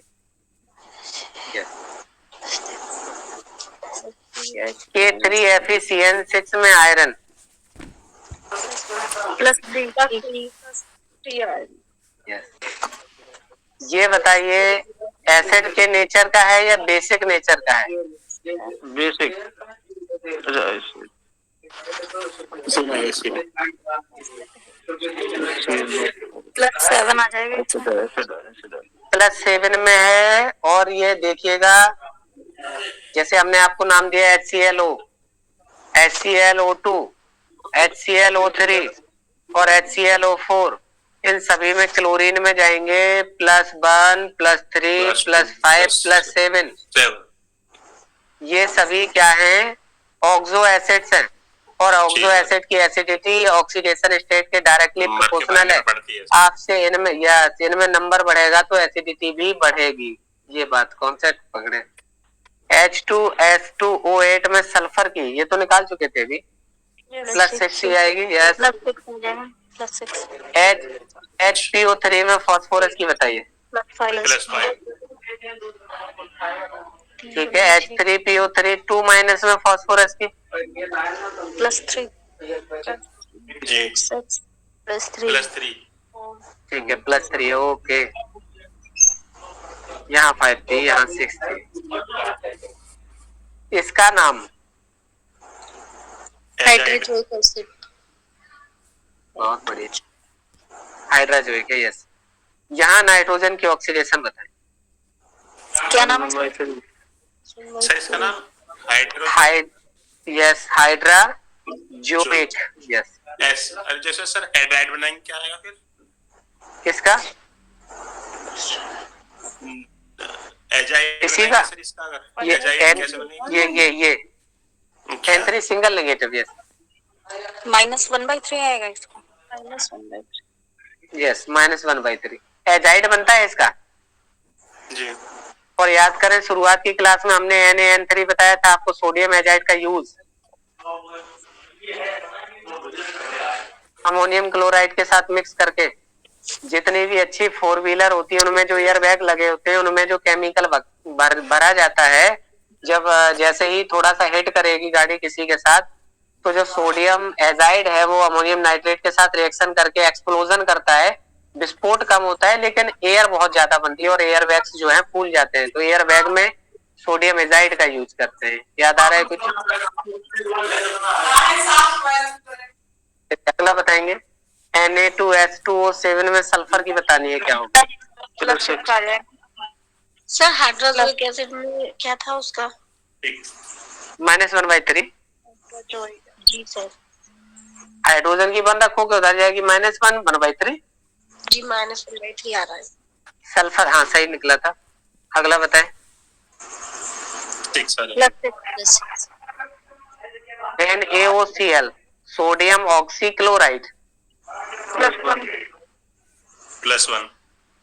K3FeCN6 में आयरन +3 ये बताइए एसिड के नेचर का है या बेसिक नेचर का है? बेसिक। +7 आ जाएगा। +7 में है। और ये देखिएगा, जैसे हमने आपको नाम दिया HClO, HClO2, HClO3 और HClO4, इन सभी में क्लोरीन में जाएंगे +1 +3 +5 +7। ये सभी क्या हैं? ऑक्सो एसिड्स हैं। और ऑक्सो एसिड की एसिडिटी ऑक्सीडेशन स्टेट के डायरेक्टली प्रोपोर्शनल है। आपसे इनमें नंबर बढ़ेगा तो एसिडिटी भी बढ़ेगी। ये बात कॉन्सेप्ट पकड़े। H2S2O8 में सल्फर की, ये तो निकाल चुके थे अभी। +6 ही आएगी। यस। +6 हो जाएगा। +6 HPO3 में फास्फोरस की बताइए। +5 ठीक है। H3PO3 2- में फास्फोरस की +3 जी +3 ठीक है। +3 ओके। यहाँ 5 थी, यहाँ 6 थी। इसका नाम हाइड्रोक्लोरिक एसिड। बहुत बढ़िया, हाइड्रोजोइक है। यस। यहाँ नाइट्रोजन की ऑक्सीडेशन बताएं। क्या नाम है सर इसका नाम? Yes hydrazoic. यस। जैसे सर हाइड्राइड बनाएंगे क्या आएगा फिर? किसका? एजाइड इसी का? सर इसका अगर एजाइड कैसे बनेगा? ये N3 सिंगल नेगेटिव। यस -1/3 आएगा इसका। -1/3 यस -1/3 एजाइड बनता है इसका। जी। और याद करें शुरुआत की क्लास में हमने NaN3 बताया था आपको, सोडियम एजाइड का यूज। अमोनियम क्लोराइड के साथ मिक्स करके जितनी भी अच्छी 4 व्हीलर होती है उनमें जो एयर बैग लगे होते हैं उनमें जो केमिकल भरा जाता है, जब जैसे ही थोड़ा सा हिट करेगी गाड़ी किसी के साथ, तो जो सोडियम एजाइड है वो अमोनियम नाइट्रेट के साथ रिएक्शन करके एक्सप्लोजन करता है, विस्फोट कम होता है लेकिन एयर बहुत ज्यादा बनती है और एयर बैग्स जो है फूल जाते हैं। तो एयर बैग में सोडियम एजाइड का यूज करते हैं। याद आ रहा है कुछ? अगला बताएंगे। Na2H2O7 में सल्फर की बतानी है क्या होगा? सर हाइड्रोक्लोरिक एसिड में क्या था उसका? -1/3। जी सर। हाइड्रोजन की 1 रखोगे उधर जाएगी -1 1/3। जी -1/3 आ रहा है। सल्फर, हाँ सही निकला था। अगला बताएं। NaOCl sodium oxychloride +1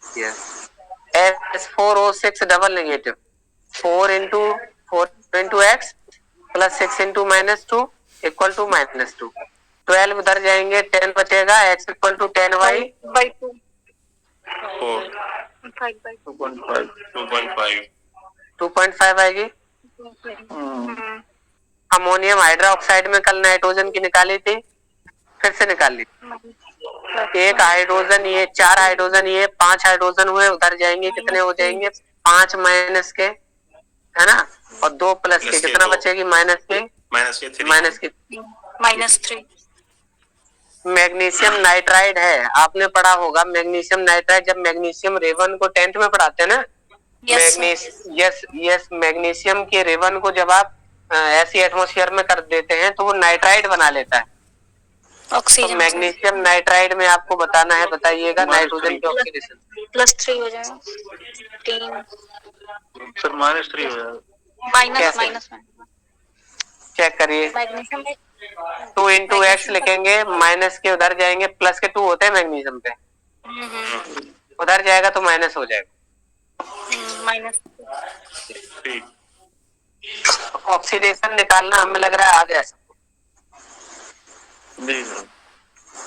yes. S4O6 double negative 4 into x plus 6 into -2 equal to -2। 12 उधर जाएंगे 10 बचेगा, x इक्वल टू 10y 2.5 आएगी। अमोनियम हाइड्रोक्साइड में कल नाइट्रोजन की निकाली थी, फिर से निकाल ली। एक हाइड्रोजन ये, 4 हाइड्रोजन ये, 5 हाइड्रोजन हुए, उधर जाएंगे कितने हो जाएंगे? 5 माइनस के, है ना, और 2 प्लस के, कितना बचेगी? -3। मैग्नीशियम नाइट्राइड है, आपने पढ़ा होगा मैग्नीशियम नाइट्राइड, जब मैग्नीशियम रेवन को 10th में पढ़ाते हैं ना। मैग्नीशियम के रेवन को जब आप ऐसी एटमॉस्फेयर में कर देते हैं तो वो नाइट्राइड बना लेता है। तो मैग्नीशियम नाइट्राइड में आपको बताना है, बताइएगा, नाइट्रोजन की ऑक्सीडेशन +3 हो जाएगा। 3 सर -3 हो जाएगा। माइनस चेक करिए। मैग्नीशियम में 2 into x लिखेंगे, माइनस के उधर जाएंगे, प्लस के 2 होते हैं मैग्नीशियम पे, उधर जाएगा तो माइनस हो जाएगा। ठीक। ऑक्सीडेशन निकालना हमें लग रहा है आ गया।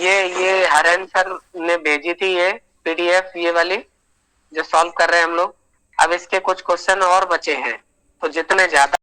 ये हरन सर ने भेजी थी ये PDF, ये वाली जो सॉल्व कर रहे हैं हम लोग। अब इसके कुछ क्वेश्चन और बचे हैं, तो जितने ज्यादा